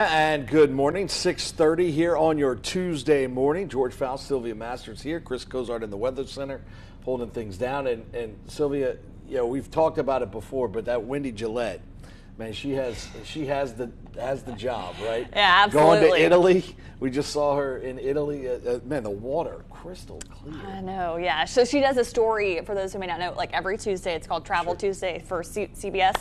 And good morning, 6:30 here on your Tuesday morning. George Faust, Sylvia Masters here. Chris Cozart in the Weather Center holding things down. And Sylvia, you know, we've talked about it before, but that Wendy Gillette, man, she has the job, right? Yeah, absolutely. Going to Italy. We just saw her in Italy. Man, the water crystal clear. I know, yeah. So she does a story, for those who may not know, like every Tuesday. It's called Travel Tuesday for CBS.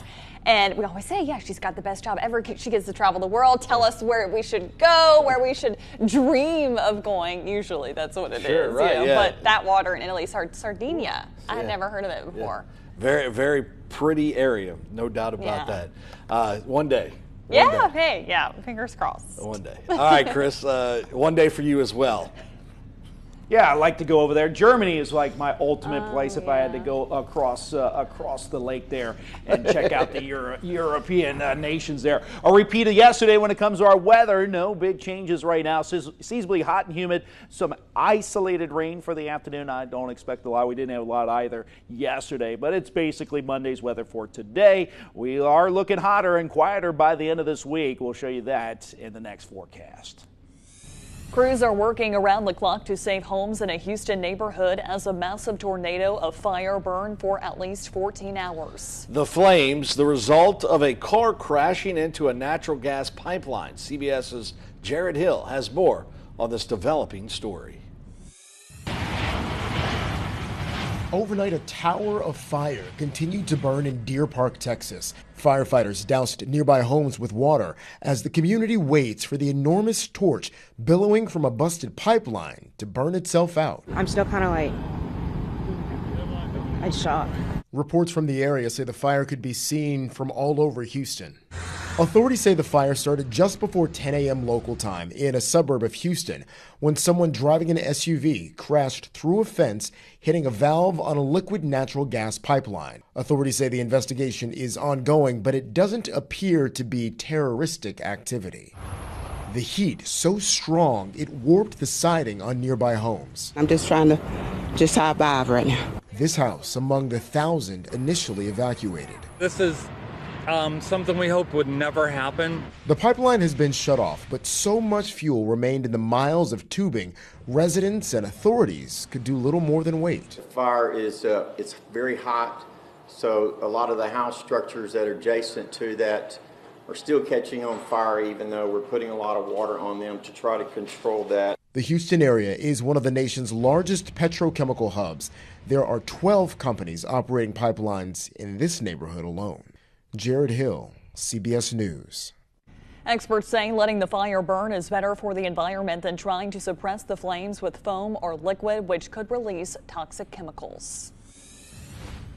And we always say, yeah, she's got the best job ever. She gets to travel the world, tell us where we should go, where we should dream of going. Usually that's what it is. Right, you know? yeah. But that water in Italy, Sardinia, I had never heard of it before. Yeah. Very, very pretty area, no doubt about that. One day. Hey, fingers crossed. One day. All right, Chris, one day for you as well. Yeah, I like to go over there. Germany is like my ultimate place if I had to go across the lake there and check out the European nations there. A repeat of yesterday when it comes to our weather. No big changes right now. Seasonably hot and humid. Some isolated rain for the afternoon. I don't expect a lot. We didn't have a lot either yesterday, but it's basically Monday's weather for today. We are looking hotter and quieter by the end of this week. We'll show you that in the next forecast. Crews are working around the clock to save homes in a Houston neighborhood as a massive tornado of fire burned for at least 14 hours. The flames, the result of a car crashing into a natural gas pipeline. CBS's Jared Hill has more on this developing story. Overnight, a tower of fire continued to burn in Deer Park, Texas. Firefighters doused nearby homes with water as the community waits for the enormous torch billowing from a busted pipeline to burn itself out. I'm still kind of like, I'm shocked. Reports from the area say the fire could be seen from all over Houston. Authorities say the fire started just before 10 a.m. local time in a suburb of Houston when someone driving an SUV crashed through a fence, hitting a valve on a liquid natural gas pipeline. Authorities say the investigation is ongoing, but it doesn't appear to be terroristic activity. The heat so strong it warped the siding on nearby homes. I'm just trying to survive right now. This house among the 1,000 initially evacuated. This is something we hope would never happen. The pipeline has been shut off, but so much fuel remained in the miles of tubing, residents and authorities could do little more than wait. The fire is it's very hot, so a lot of the house structures that are adjacent to that are still catching on fire, even though we're putting a lot of water on them to try to control that. The Houston area is one of the nation's largest petrochemical hubs. There are 12 companies operating pipelines in this neighborhood alone. Jared Hill, CBS News. Experts say letting the fire burn is better for the environment than trying to suppress the flames with foam or liquid, which could release toxic chemicals.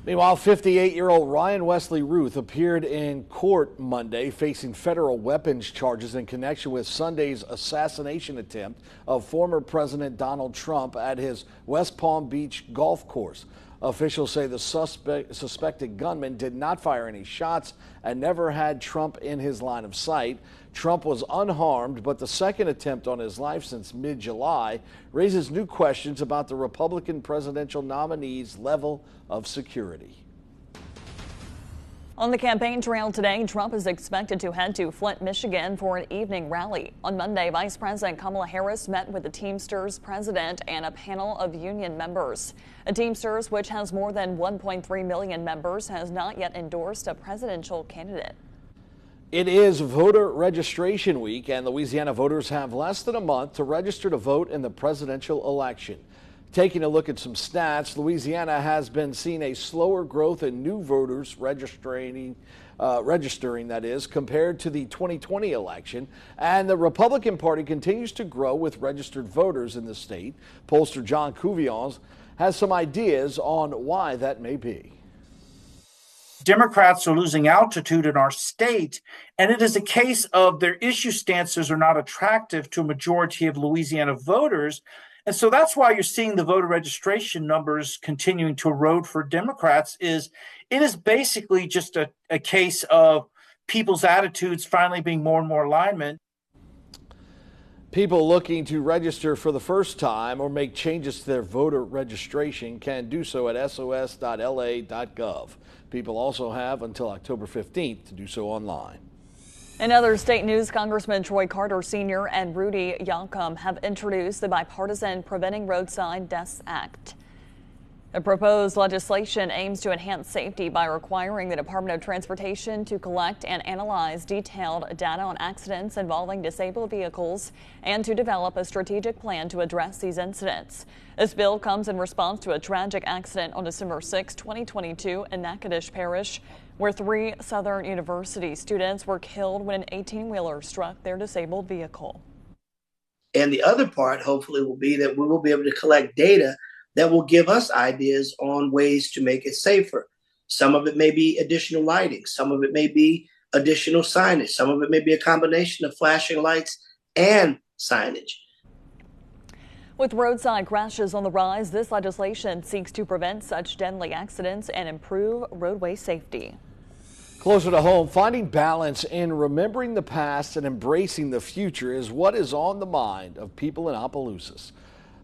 Meanwhile, 58-year-old Ryan Wesley Ruth appeared in court Monday facing federal weapons charges in connection with Sunday's assassination attempt of former President Donald Trump at his West Palm Beach golf course. Officials say the suspected gunman did not fire any shots and never had Trump in his line of sight. Trump was unharmed, but the second attempt on his life since mid-July raises new questions about the Republican presidential nominee's level of security. On the campaign trail today, Trump is expected to head to Flint, Michigan for an evening rally. On Monday, Vice President Kamala Harris met with the Teamsters president and a panel of union members. The Teamsters, which has more than 1.3 million members, has not yet endorsed a presidential candidate. It is voter registration week, and Louisiana voters have less than a month to register to vote in the presidential election. Taking a look at some stats, Louisiana has been seeing a slower growth in new voters registering, that is, compared to the 2020 election. And the Republican Party continues to grow with registered voters in the state. Pollster John Couvions has some ideas on why that may be. Democrats are losing altitude in our state, and it is a case of their issue stances are not attractive to a majority of Louisiana voters. And so that's why you're seeing the voter registration numbers continuing to erode for Democrats. It is basically just a case of people's attitudes finally being more and more alignment. People looking to register for the first time or make changes to their voter registration can do so at sos.la.gov. People also have until October 15th to do so online. In other state news, Congressman Troy Carter Sr. and Rudy Yoakum have introduced the bipartisan Preventing Roadside Deaths Act. The proposed legislation aims to enhance safety by requiring the Department of Transportation to collect and analyze detailed data on accidents involving disabled vehicles and to develop a strategic plan to address these incidents. This bill comes in response to a tragic accident on December 6, 2022 in Natchitoches Parish, where 3 Southern University students were killed when an 18-wheeler struck their disabled vehicle. And the other part, hopefully, will be that we will be able to collect data that will give us ideas on ways to make it safer. Some of it may be additional lighting. Some of it may be additional signage. Some of it may be a combination of flashing lights and signage. With roadside crashes on the rise, this legislation seeks to prevent such deadly accidents and improve roadway safety. Closer to home, finding balance in remembering the past and embracing the future is what is on the mind of people in Opelousas.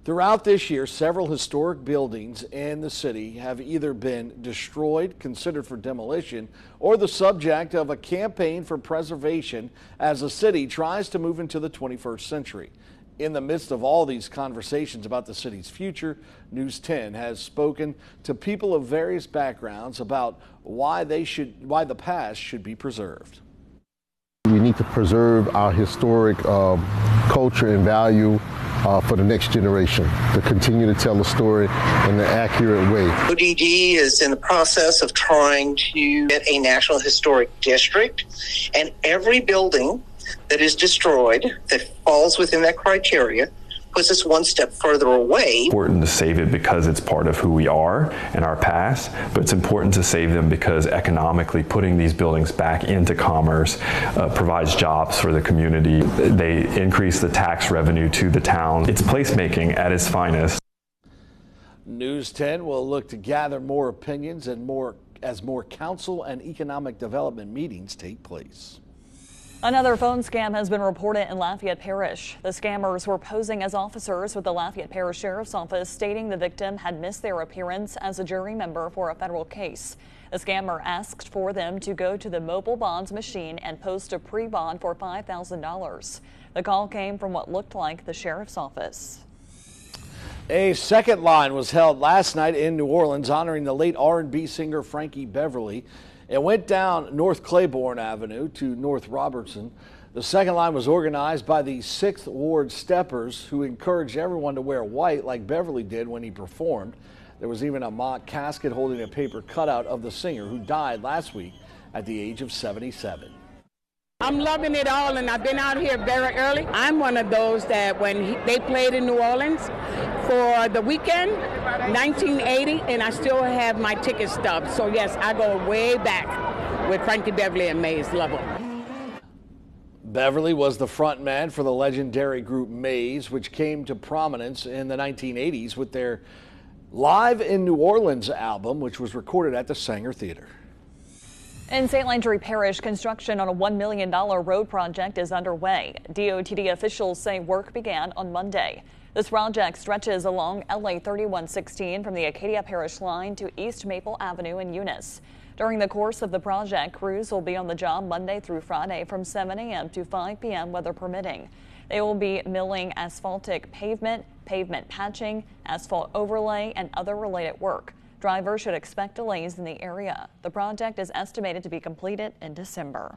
Throughout this year, several historic buildings in the city have either been destroyed, considered for demolition, or the subject of a campaign for preservation as the city tries to move into the 21st century. In the midst of all these conversations about the city's future, News 10 has spoken to people of various backgrounds about why the past should be preserved. We need to preserve our historic culture and value for the next generation to continue to tell the story in an accurate way. ODD is in the process of trying to get a National Historic District, and every building that is destroyed that falls within that criteria puts us one step further away. It's important to save it because it's part of who we are and our past, but it's important to save them because economically putting these buildings back into commerce provides jobs for the community. They increase the tax revenue to the town. It's placemaking at its finest. News 10 will look to gather more opinions and as more council and economic development meetings take place. Another phone scam has been reported in Lafayette Parish. The scammers were posing as officers with the Lafayette Parish Sheriff's Office, stating the victim had missed their appearance as a jury member for a federal case. The scammer asked for them to go to the mobile bonds machine and post a pre-bond for $5,000. The call came from what looked like the sheriff's office. A second line was held last night in New Orleans honoring the late R&B singer Frankie Beverly. It went down North Claiborne Avenue to North Robertson. The second line was organized by the 6th Ward Steppers, who encouraged everyone to wear white like Beverly did when he performed. There was even a mock casket holding a paper cutout of the singer who died last week at the age of 77. I'm loving it all, and I've been out here very early. I'm one of those that when they played in New Orleans for the weekend, 1980, and I still have my ticket stubs. So yes, I go way back with Frankie Beverly and Maze. Love him. Beverly was the front man for the legendary group Maze, which came to prominence in the 1980s with their Live in New Orleans album, which was recorded at the Sanger Theater. In St. Landry Parish, construction on a $1 million road project is underway. DOTD officials say work began on Monday. This project stretches along LA 3116 from the Acadia Parish line to East Maple Avenue in Eunice. During the course of the project, crews will be on the job Monday through Friday from 7 a.m. to 5 p.m. weather permitting. They will be milling asphaltic pavement, pavement patching, asphalt overlay, and other related work. Drivers should expect delays in the area. The project is estimated to be completed in December.